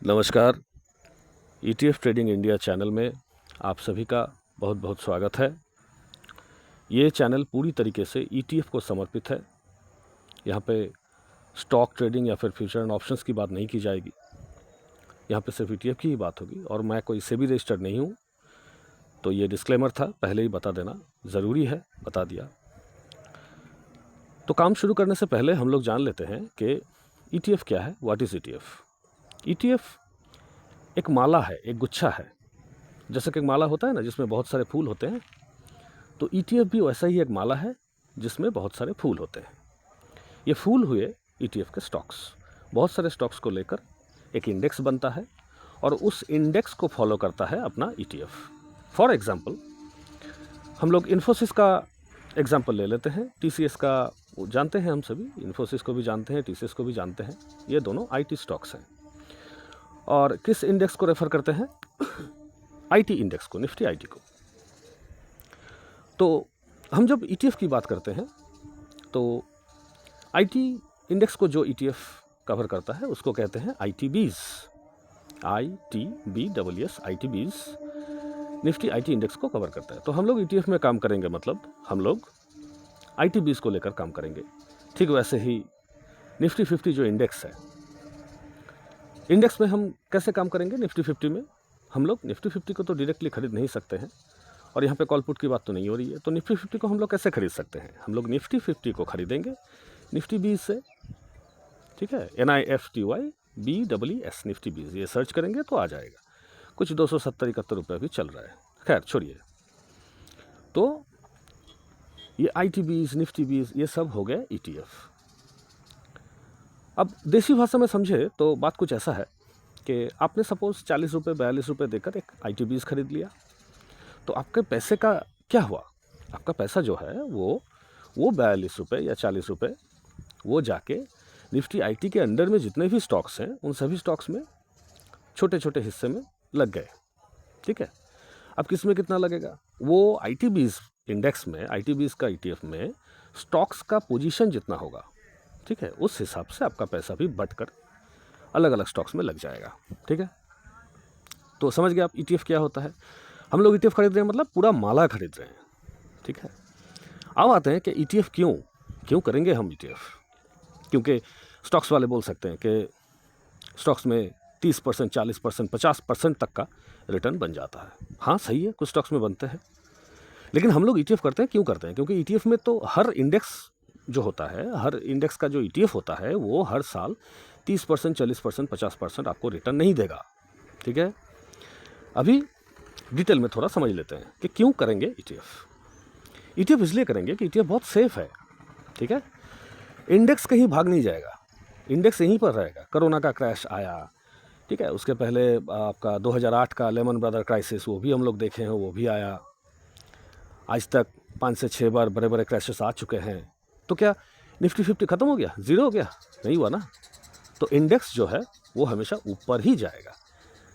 नमस्कार। ETF trading India channel में आप सभी का बहुत बहुत स्वागत है। ये चैनल पूरी तरीके से ETF को समर्पित है। यहाँ पे स्टॉक ट्रेडिंग या फिर फ्यूचर एंड ऑप्शंस की बात नहीं की जाएगी। यहाँ पे सिर्फ ETF की ही बात होगी और मैं कोई सेबी रजिस्टर्ड नहीं हूँ, तो ये डिस्क्लेमर था, पहले ही बता देना ज़रूरी है, बता दिया। तो काम शुरू करने से पहले हम लोग जान लेते हैं कि ETF क्या है, व्हाट इज़ ETF। ETF एक माला है, एक गुच्छा है। जैसे कि एक माला होता है ना जिसमें बहुत सारे फूल होते हैं, तो ETF भी वैसा ही एक माला है जिसमें बहुत सारे फूल होते हैं। ये फूल हुए ETF के स्टॉक्स। बहुत सारे स्टॉक्स को लेकर एक इंडेक्स बनता है और उस इंडेक्स को फॉलो करता है अपना ETF। फॉर एग्जाम्पल हम लोग इन्फोसिस का एग्जाम्पल ले लेते हैं। TCS का जानते हैं हम सभी, इन्फोसिस को भी जानते हैं, TCS को भी जानते हैं। ये दोनों IT स्टॉक्स हैं। और किस इंडेक्स को रेफर करते हैं? IT इंडेक्स को, निफ्टी IT को। तो हम जब ETF की बात करते हैं तो IT इंडेक्स को जो ETF कवर करता है उसको कहते हैं ITBs, ITBSS, ITBs Nifty IT index को कवर करता है। तो हम लोग ETF में काम करेंगे, मतलब हम लोग ITBs को लेकर काम करेंगे। ठीक वैसे ही निफ्टी 50 जो इंडेक्स है, इंडेक्स में हम कैसे काम करेंगे? निफ्टी 50 में हम लोग निफ्टी 50 को तो डायरेक्टली खरीद नहीं सकते हैं और यहाँ पे कॉल पुट की बात तो नहीं हो रही है। तो निफ्टी 50 को हम लोग कैसे खरीद सकते हैं? हम लोग निफ्टी 50 को खरीदेंगे निफ्टी बीज से। ठीक है, NIFTY BEES निफ्टी बीज, ये सर्च करेंगे तो आ जाएगा। कुछ 270-71 रुपये भी चल रहा है। खैर छोड़िए। तो ये ITBs, निफ्टी बीज, ये सब हो गए ETF। अब देसी भाषा में समझे तो बात कुछ ऐसा है कि आपने सपोज 40 रुपये 42 रुपये देकर एक ITBs खरीद लिया, तो आपके पैसे का क्या हुआ? आपका पैसा जो है वो 42 रुपये या 40 रुपये वो जाके निफ्टी IT के अंडर में जितने भी स्टॉक्स हैं उन सभी स्टॉक्स में छोटे छोटे हिस्से में लग गए। ठीक है, अब किस में कितना लगेगा? वो ITBs इंडेक्स में, ITBs का ETF में स्टॉक्स का पोजीशन जितना होगा, ठीक है, उस हिसाब से आपका पैसा भी बटकर अलग अलग स्टॉक्स में लग जाएगा। ठीक है, तो समझ गए आप ETF क्या होता है। हम लोग ETF खरीद रहे हैं, मतलब पूरा माला खरीद रहे हैं। ठीक है, अब आते हैं कि ETF क्यों करेंगे हम ETF? क्योंकि स्टॉक्स वाले बोल सकते हैं कि स्टॉक्स में 30%, 40%, 50% तक का रिटर्न बन जाता है। हाँ सही है, कुछ स्टॉक्स में बनते हैं, लेकिन हम लोग ETF करते हैं। क्यों करते हैं? क्योंकि ETF में तो हर इंडेक्स जो होता है, हर इंडेक्स का जो ETF होता है वो हर साल 30%, 40%, 50% आपको रिटर्न नहीं देगा। ठीक है, अभी डिटेल में थोड़ा समझ लेते हैं कि क्यों करेंगे ETF इसलिए करेंगे कि ETF बहुत सेफ है। ठीक है, इंडेक्स कहीं भाग नहीं जाएगा, इंडेक्स यहीं पर रहेगा। कोरोना का क्रैश आया, ठीक है, उसके पहले आपका 2008 का लेमन ब्रदर क्राइसिस, वो भी हम लोग देखे हैं, वो भी आया। आज तक 5 से 6 बार बड़े बड़े क्रैशेस आ चुके हैं। तो क्या निफ्टी 50 ख़त्म हो गया, ज़ीरो हो गया? नहीं हुआ ना। तो इंडेक्स जो है वो हमेशा ऊपर ही जाएगा।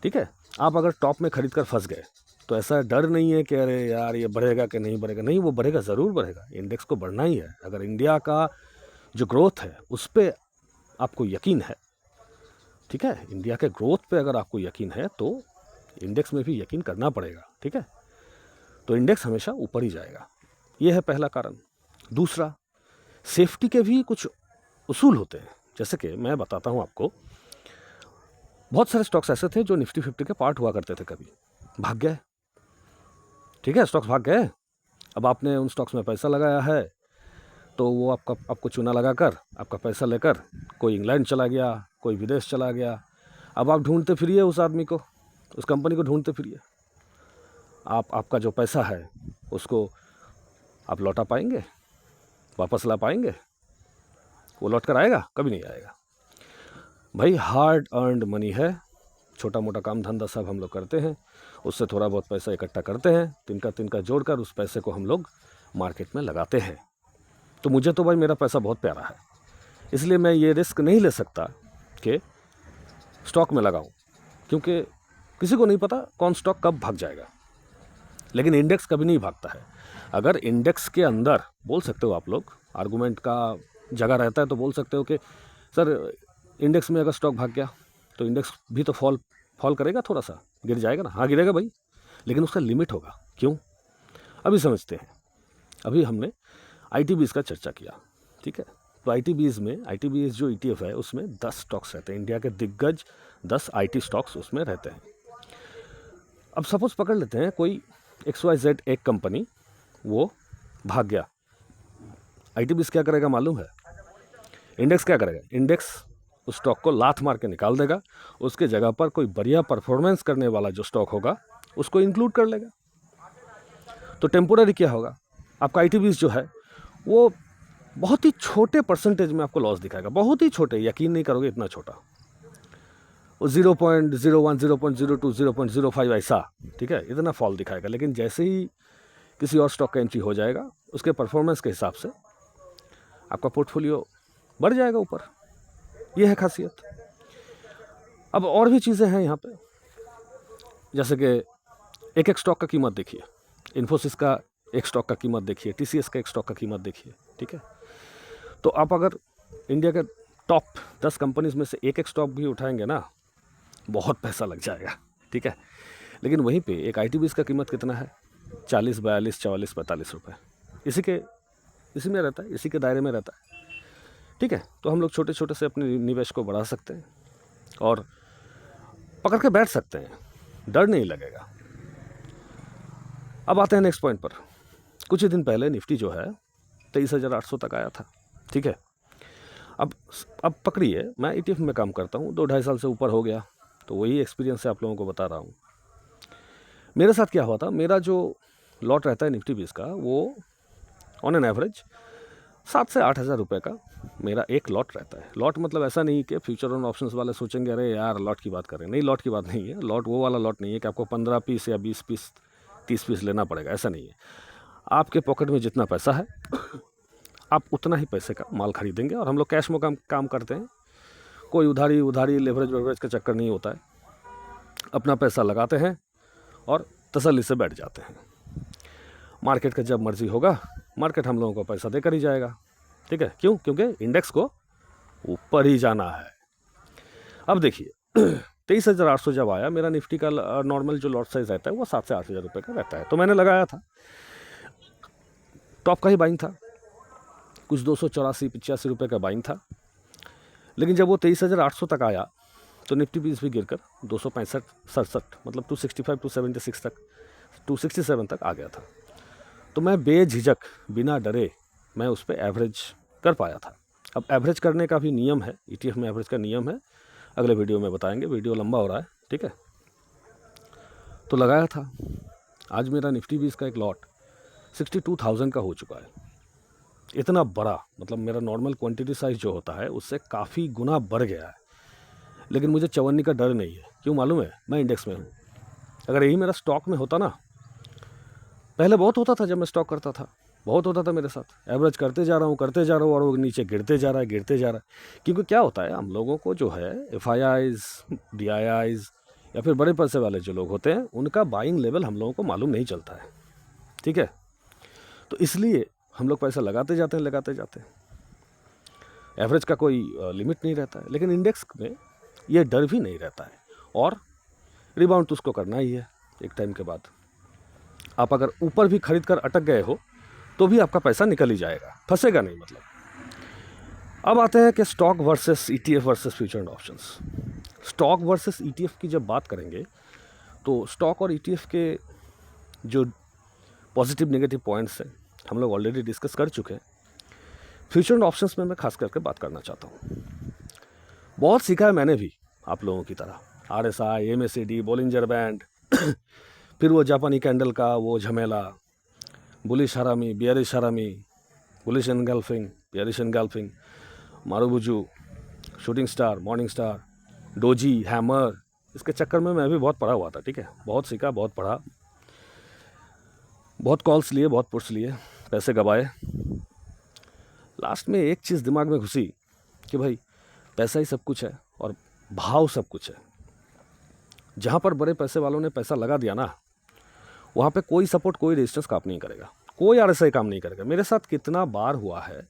ठीक है, आप अगर टॉप में खरीद कर फंस गए तो ऐसा डर नहीं है कि अरे यार ये बढ़ेगा कि नहीं बढ़ेगा। नहीं, वो बढ़ेगा, ज़रूर बढ़ेगा। इंडेक्स को बढ़ना ही है। अगर इंडिया का जो ग्रोथ है उस पर आपको यकीन है, ठीक है, इंडिया के ग्रोथ पे अगर आपको यकीन है तो इंडेक्स में भी यकीन करना पड़ेगा। ठीक है, तो इंडेक्स हमेशा ऊपर ही जाएगा। ये है पहला कारण। दूसरा, सेफ्टी के भी कुछ उसूल होते हैं। जैसे कि मैं बताता हूँ आपको, बहुत सारे स्टॉक्स ऐसे थे जो निफ्टी 50 के पार्ट हुआ करते थे, कभी भाग गए। ठीक है, स्टॉक्स भाग गए। अब आपने उन स्टॉक्स में पैसा लगाया है तो वो आपको चूना लगाकर आपका पैसा लेकर कोई इंग्लैंड चला गया, कोई विदेश चला गया। अब आप ढूंढते फिरिए उस आदमी को, उस कंपनी को ढूंढते फिरिए। आपका जो पैसा है उसको आप लौटा पाएंगे? वापस ला पाएंगे? वो लौट कर आएगा? कभी नहीं आएगा भाई। हार्ड अर्नड मनी है, छोटा मोटा काम धंधा सब हम लोग करते हैं, उससे थोड़ा बहुत पैसा इकट्ठा करते हैं, तिनका जोड़कर उस पैसे को हम लोग मार्केट में लगाते हैं। तो मुझे तो भाई मेरा पैसा बहुत प्यारा है, इसलिए मैं ये रिस्क नहीं ले सकता कि स्टॉक में लगाऊं, क्योंकि किसी को नहीं पता कौन स्टॉक कब भाग जाएगा। लेकिन इंडेक्स कभी नहीं भागता है। अगर इंडेक्स के अंदर, बोल सकते हो आप लोग, आर्गूमेंट का जगह रहता है तो बोल सकते हो कि सर इंडेक्स में अगर स्टॉक भाग गया तो इंडेक्स भी तो फॉल करेगा, थोड़ा सा गिर जाएगा ना। हाँ गिरेगा भाई, लेकिन उसका लिमिट होगा। क्यों, अभी समझते हैं। अभी हमने ITBs का चर्चा किया, ठीक है। तो ITBs में, ITBs जो ETF है उसमें 10 स्टॉक्स रहते हैं, इंडिया के दिग्गज 10 IT स्टॉक्स उसमें रहते हैं। अब सपोज पकड़ लेते हैं कोई XYZ एक कंपनी वो भाग गया, ITBs क्या करेगा मालूम है? इंडेक्स क्या करेगा? इंडेक्स उस स्टॉक को लात मार के निकाल देगा, उसके जगह पर कोई बढ़िया परफॉर्मेंस करने वाला जो स्टॉक होगा उसको इंक्लूड कर लेगा। तो टेम्पोररी क्या होगा, आपका ITBs जो है वो बहुत ही छोटे परसेंटेज में आपको लॉस दिखाएगा, बहुत ही छोटे, यकीन नहीं करोगे इतना छोटा, वो 0.01, 0.02, 0.05 ऐसा, ठीक है, इतना फॉल दिखाएगा। लेकिन जैसे ही किसी और स्टॉक का एंट्री हो जाएगा उसके परफॉर्मेंस के हिसाब से आपका पोर्टफोलियो बढ़ जाएगा ऊपर। यह है खासियत। अब और भी चीज़ें हैं यहाँ पे, जैसे कि एक एक स्टॉक का कीमत देखिए, इन्फोसिस का एक स्टॉक का कीमत देखिए, TCS का एक स्टॉक का कीमत देखिए, ठीक है। तो आप अगर इंडिया के टॉप 10 कंपनीज में से एक एक स्टॉक भी उठाएंगे ना, बहुत पैसा लग जाएगा, ठीक है। लेकिन वहीं पे एक ITBs का कीमत कितना है? 40, 42, 44, 45 रुपये, इसी में रहता है, इसी के दायरे में रहता है, ठीक है। तो हम लोग छोटे छोटे से अपने निवेश को बढ़ा सकते हैं और पकड़ के बैठ सकते हैं, डर नहीं लगेगा। अब आते हैं नेक्स्ट पॉइंट पर। कुछ ही दिन पहले निफ्टी जो है 23,800 तक आया था, ठीक है। अब पकड़िए, मैं ETF में काम करता हूँ, 2-2.5 साल से ऊपर हो गया, तो वही एक्सपीरियंस से आप लोगों को बता रहा हूँ। मेरे साथ क्या हुआ था, मेरा जो लॉट रहता है निफ्टी 20 का, वो ऑन एन एवरेज 7 से 8 हज़ार रुपये का मेरा एक लॉट रहता है। लॉट मतलब ऐसा नहीं कि फ्यूचर ऑन ऑप्शंस वाले सोचेंगे अरे यार लॉट की बात कर रहे हैं, नहीं, लॉट की बात नहीं है। लॉट वो वाला लॉट नहीं है कि आपको 15 पीस या 20 पीस 30 पीस लेना पड़ेगा, ऐसा नहीं है। आपके पॉकेट में जितना पैसा है आप उतना ही पैसे का माल खरीदेंगे। और हम लोग कैश में काम करते हैं, कोई उधारी लेवरेज वेवरेज का चक्कर नहीं होता है। अपना पैसा लगाते हैं और तसल्ली से बैठ जाते हैं। मार्केट का जब मर्जी होगा, मार्केट हम लोगों को पैसा देकर ही जाएगा, ठीक है। क्यों? क्योंकि इंडेक्स को ऊपर ही जाना है। अब देखिए 23,800 जब आया, मेरा निफ्टी का नॉर्मल जो लॉट साइज रहता है वो 7 से 8 हज़ार रुपये का रहता है, तो मैंने लगाया था। टॉप का ही बाइंग था, कुछ 284-85 रुपये का बाइंग था। लेकिन जब वो 23,800 तक आया तो निफ्टी 20 भी गिरकर 265-67, मतलब 265-276 तक, 267 तक आ गया था। तो मैं बेझिझक, बिना डरे, मैं उस पर एवरेज कर पाया था। अब एवरेज करने का भी नियम है, ETF में एवरेज का नियम है, अगले वीडियो में बताएंगे, वीडियो लंबा हो रहा है, ठीक है। तो लगाया था। आज मेरा निफ्टी 20 का एक लॉट 62,000 का हो चुका है। इतना बड़ा, मतलब मेरा नॉर्मल क्वांटिटी साइज जो होता है उससे काफ़ी गुना बढ़ गया है। लेकिन मुझे चवन्नी का डर नहीं है। क्यों मालूम है? मैं इंडेक्स में हूँ। अगर यही मेरा स्टॉक में होता ना, पहले बहुत होता था, जब मैं स्टॉक करता था बहुत होता था मेरे साथ, एवरेज करते जा रहा हूँ और वो नीचे गिरते जा रहा है। क्योंकि क्या होता है, हम लोगों को जो है FIIs, DIIs या फिर बड़े पैसे वाले जो लोग होते हैं उनका बाइंग लेवल हम लोगों को मालूम नहीं चलता है, ठीक है। तो इसलिए हम लोग पैसा लगाते जाते हैं। एवरेज का कोई लिमिट नहीं रहता है। लेकिन इंडेक्स में ये डर भी नहीं रहता है, और रिबाउंड तो उसको करना ही है एक टाइम के बाद। आप अगर ऊपर भी खरीद कर अटक गए हो तो भी आपका पैसा निकल ही जाएगा, फंसेगा नहीं मतलब। अब आते हैं कि stock versus ETF versus future and options. Stock versus ETF की जब बात करेंगे तो स्टॉक और ETF के जो पॉजिटिव नेगेटिव पॉइंट्स हैं हम लोग ऑलरेडी डिस्कस कर चुके हैं। फ्यूचर एंड ऑप्शंस में मैं खास करके बात करना चाहता हूँ। बहुत सीखा है मैंने भी आप लोगों की तरह, RSI, MACD, बोलिंजर बैंड, फिर वो जापानी कैंडल का वो झमेला, bullish harami, bearish harami, bullish engulfing, bearish engulfing, marubozu, shooting star, morning star, doji, hammer, इसके चक्कर में मैं भी बहुत पढ़ा हुआ था, ठीक है। बहुत सीखा, बहुत पढ़ा, बहुत कॉल्स लिए, बहुत पुट्स लिए, पैसे गवाए। लास्ट में एक चीज़ दिमाग में घुसी कि भाई पैसा ही सब कुछ है और भाव सब कुछ है। जहाँ पर बड़े पैसे वालों ने पैसा लगा दिया ना, वहाँ पे कोई सपोर्ट, कोई रेजिस्टेंस काम नहीं करेगा, कोई RSI काम नहीं करेगा। मेरे साथ कितना बार हुआ है,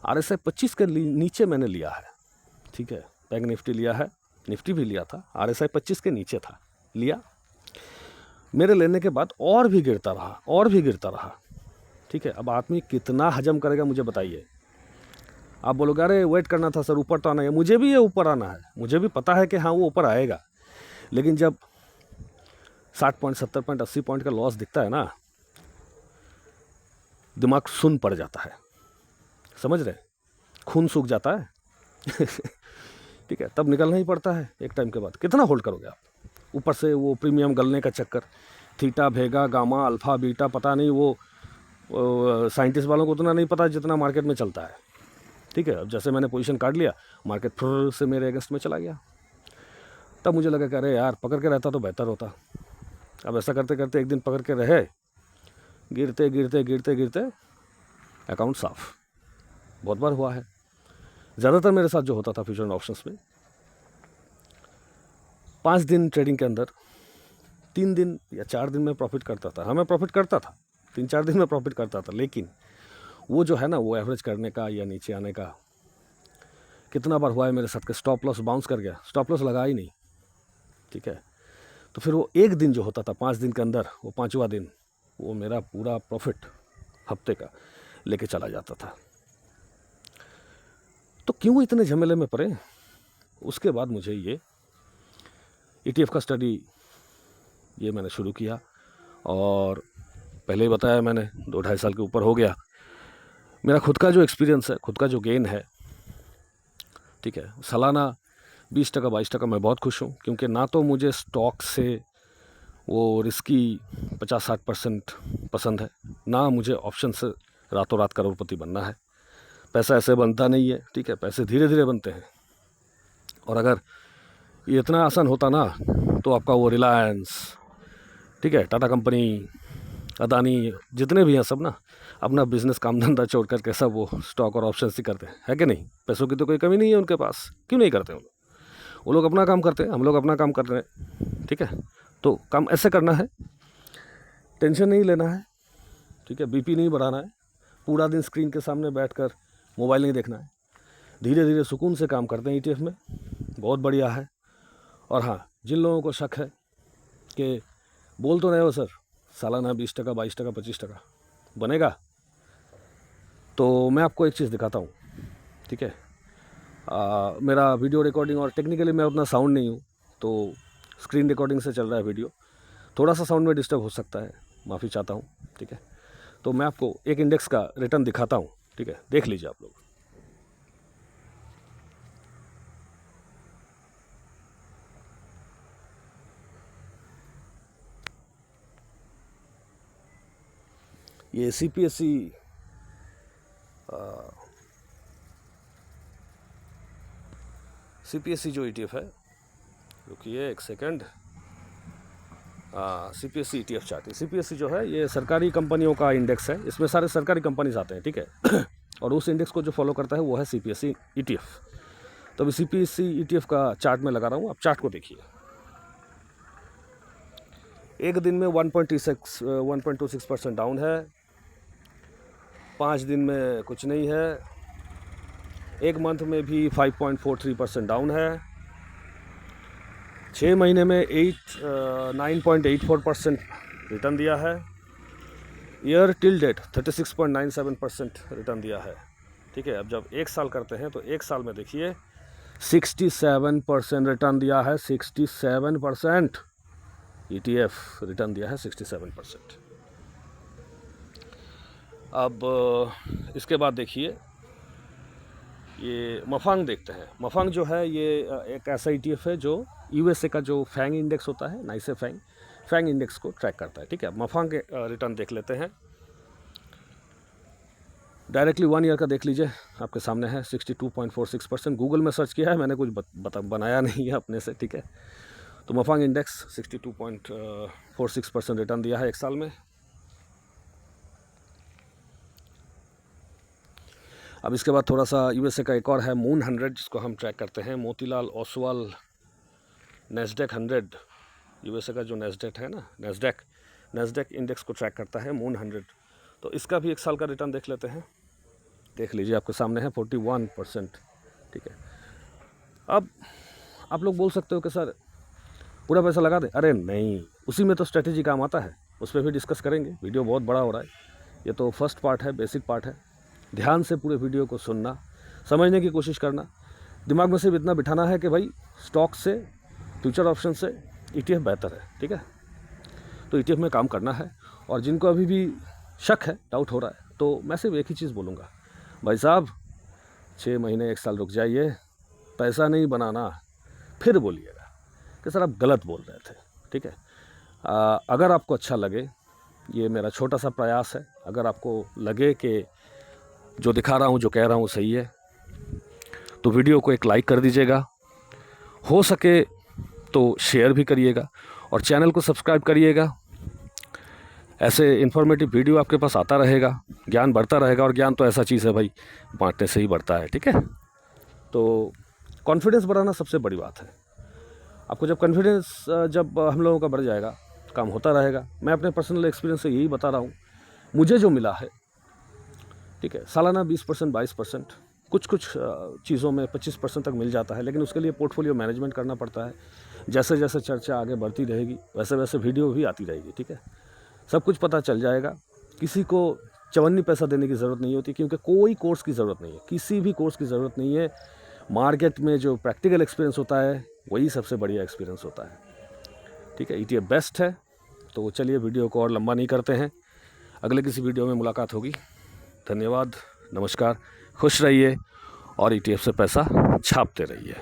RSI 25 के नीचे मैंने लिया है, ठीक है। बैंक निफ्टी लिया है निफ्टी भी लिया था, RSI 25 के नीचे था, लिया। मेरे लेने के बाद और भी गिरता रहा, और भी गिरता रहा, ठीक है। अब आदमी कितना हजम करेगा मुझे बताइए। आप बोलोगे अरे वेट करना था सर, ऊपर तो आना है। मुझे भी ये ऊपर आना है, मुझे भी पता है कि हाँ वो ऊपर आएगा, लेकिन जब 60 पॉइंट, 70 पॉइंट, 80 पॉइंट का लॉस दिखता है ना, दिमाग सुन पड़ जाता है, समझ रहे, खून सूख जाता है ठीक है, तब निकलना ही पड़ता है एक टाइम के बाद। कितना होल्ड करोगे आप? ऊपर से वो प्रीमियम गलने का चक्कर, थीटा, भेगा, गामा, अल्फा, बीटा, पता नहीं, वो साइंटिस्ट वालों को उतना नहीं पता जितना मार्केट में चलता है, ठीक है। अब जैसे मैंने पोजीशन काट लिया, मार्केट फिर से मेरे अगेंस्ट में चला गया, तब मुझे लगा कि अरे यार पकड़ के रहता तो बेहतर होता। अब ऐसा करते करते एक दिन पकड़ के रहे, गिरते गिरते गिरते गिरते अकाउंट साफ। बहुत बार हुआ है, ज़्यादातर मेरे साथ जो होता था फ्यूचर एंड ऑप्शंस में, 5 दिन ट्रेडिंग के अंदर 3 दिन या 4 दिन में प्रॉफिट करता था। हाँ, मैं प्रॉफिट करता था, 3-4 दिन में प्रॉफिट करता था, लेकिन वो जो है ना, वो एवरेज करने का या नीचे आने का, कितना बार हुआ है मेरे साथ के स्टॉप लॉस बाउंस कर गया, स्टॉप लॉस लगा ही नहीं, ठीक है। तो फिर वो एक दिन जो होता था 5 दिन के अंदर, वो 5वां दिन वो मेरा पूरा प्रॉफिट हफ्ते का लेके चला जाता था। तो क्यों इतने झमेले में पड़े? उसके बाद मुझे ये ETF का स्टडी ये मैंने शुरू किया, और पहले ही बताया मैंने 2-2.5 साल के ऊपर हो गया। मेरा खुद का जो एक्सपीरियंस है, खुद का जो गेन है, ठीक है, सालाना 20% 22% मैं बहुत खुश हूँ, क्योंकि ना तो मुझे स्टॉक से वो रिस्की 50-60% पसंद है, ना मुझे ऑप्शन से रातों रात करोड़पति बनना है। पैसा ऐसे बनता नहीं है, ठीक है, पैसे धीरे धीरे बनते हैं। और अगर ये इतना आसान होता ना, तो आपका वो रिलायंस, ठीक है, टाटा कंपनी, अदानी, जितने भी हैं सब ना, अपना बिजनेस काम धंधा छोड़ करके सब वो स्टॉक और ऑप्शन ही करते हैं, है कि नहीं? पैसों की तो कोई कमी नहीं है उनके पास, क्यों नहीं करते वो लोग अपना काम करते हैं, हम लोग अपना काम कर रहे हैं, ठीक है। तो काम ऐसे करना है, टेंशन नहीं लेना है, ठीक है, BP नहीं बढ़ाना है, पूरा दिन स्क्रीन के सामने बैठकर मोबाइल नहीं देखना है, धीरे धीरे सुकून से काम करते हैं ETF में, बहुत बढ़िया है। और हाँ, जिन लोगों को शक है कि बोल तो रहे हो सर सालाना 20%, 22%, 25% बनेगा, तो मैं आपको एक चीज़ दिखाता हूँ, ठीक है। मेरा वीडियो रिकॉर्डिंग, और टेक्निकली मैं उतना साउंड नहीं हूँ, तो स्क्रीन रिकॉर्डिंग से चल रहा है वीडियो, थोड़ा सा साउंड में डिस्टर्ब हो सकता है, माफ़ी चाहता हूँ, ठीक है। तो मैं आपको एक इंडेक्स का रिटर्न दिखाता हूँ, ठीक है, देख लीजिए आप लोग। ये CPSE जो ETF है, रुकिए एक second, CPSE ETF chart. CPSE जो है ये सरकारी कंपनियों का इंडेक्स है, इसमें सारे सरकारी कंपनीज आते हैं, ठीक है और उस इंडेक्स को जो फॉलो करता है वो है CPSE ETF। तो अभी CPSE ETF का चार्ट में लगा रहा हूँ, आप चार्ट को देखिए। एक दिन में 1.26% डाउन है, 5 दिन में कुछ नहीं है, एक मंथ में भी 5.43% डाउन है, 6 महीने में 9.84% रिटर्न दिया है, ईयर टिल डेट 36.97% रिटर्न दिया है, ठीक है। अब जब एक साल करते हैं तो एक साल में देखिए 67% रिटर्न दिया है, 67% ETF रिटर्न दिया है, 67%। अब इसके बाद देखिए ये मफांग देखते हैं। मफांग जो है ये एक ऐसा ETF है जो USA का जो फैंग इंडेक्स होता है, नाइसे फैंग इंडेक्स को ट्रैक करता है, ठीक है। मफांग के रिटर्न देख लेते हैं, डायरेक्टली 1 ईयर का देख लीजिए, आपके सामने है 62.46%। गूगल में सर्च किया है मैंने, कुछ बनाया नहीं है अपने से, ठीक है। तो मफांग इंडेक्स 62.46% रिटर्न दिया है एक साल में। अब इसके बाद थोड़ा सा USA का एक और है मून 100, जिसको हम ट्रैक करते हैं, मोतीलाल ओसवाल नेस्डेक 100। USA का जो नेस्डेक है ना, नेस्डेक इंडेक्स को ट्रैक करता है मून 100। तो इसका भी एक साल का रिटर्न देख लेते हैं, देख लीजिए आपके सामने है 41%, ठीक है। अब आप लोग बोल सकते हो कि सर पूरा पैसा लगा दे, अरे नहीं, उसी में तो स्ट्रेटेजी काम आता है, उस पर भी डिस्कस करेंगे। वीडियो बहुत बड़ा हो रहा है, ये तो फर्स्ट पार्ट है, बेसिक पार्ट है। ध्यान से पूरे वीडियो को सुनना, समझने की कोशिश करना। दिमाग में सिर्फ इतना बिठाना है कि भाई स्टॉक से, फ्यूचर ऑप्शन से ETF बेहतर है, ठीक है। तो ETF में काम करना है। और जिनको अभी भी शक है, डाउट हो रहा है, तो मैं सिर्फ एक ही चीज़ बोलूँगा, भाई साहब 6 महीने 1 साल रुक जाइए, पैसा नहीं बनाना फिर बोलिएगा कि सर आप गलत बोल रहे थे, ठीक है। अगर आपको अच्छा लगे, ये मेरा छोटा सा प्रयास है, अगर आपको लगे कि जो दिखा रहा हूँ, जो कह रहा हूँ सही है, तो वीडियो को एक लाइक कर दीजिएगा, हो सके तो शेयर भी करिएगा और चैनल को सब्सक्राइब करिएगा। ऐसे इन्फॉर्मेटिव वीडियो आपके पास आता रहेगा, ज्ञान बढ़ता रहेगा। और ज्ञान तो ऐसा चीज़ है भाई, बांटने से ही बढ़ता है, ठीक है। तो कॉन्फिडेंस बढ़ाना सबसे बड़ी बात है। आपको जब कॉन्फिडेंस जब हम लोगों का बढ़ जाएगा, काम होता रहेगा। मैं अपने पर्सनल एक्सपीरियंस से यही बता रहा हूँ, मुझे जो मिला है, ठीक है, सालाना 20% 22%, कुछ चीज़ों में 25% तक मिल जाता है, लेकिन उसके लिए पोर्टफोलियो मैनेजमेंट करना पड़ता है। जैसे जैसे चर्चा आगे बढ़ती रहेगी, वैसे वैसे वीडियो भी आती रहेगी, ठीक है। सब कुछ पता चल जाएगा। किसी को चवन्नी पैसा देने की ज़रूरत नहीं होती, क्योंकि कोई कोर्स की ज़रूरत नहीं है, किसी भी कोर्स की ज़रूरत नहीं है। मार्केट में जो प्रैक्टिकल एक्सपीरियंस होता है, वही सबसे बढ़िया एक्सपीरियंस होता है, ठीक है। ETF बेस्ट है। तो चलिए वीडियो को और लंबा नहीं करते हैं, अगले किसी वीडियो में मुलाकात होगी। धन्यवाद, नमस्कार, खुश रहिए और ETF से पैसा छापते रहिए।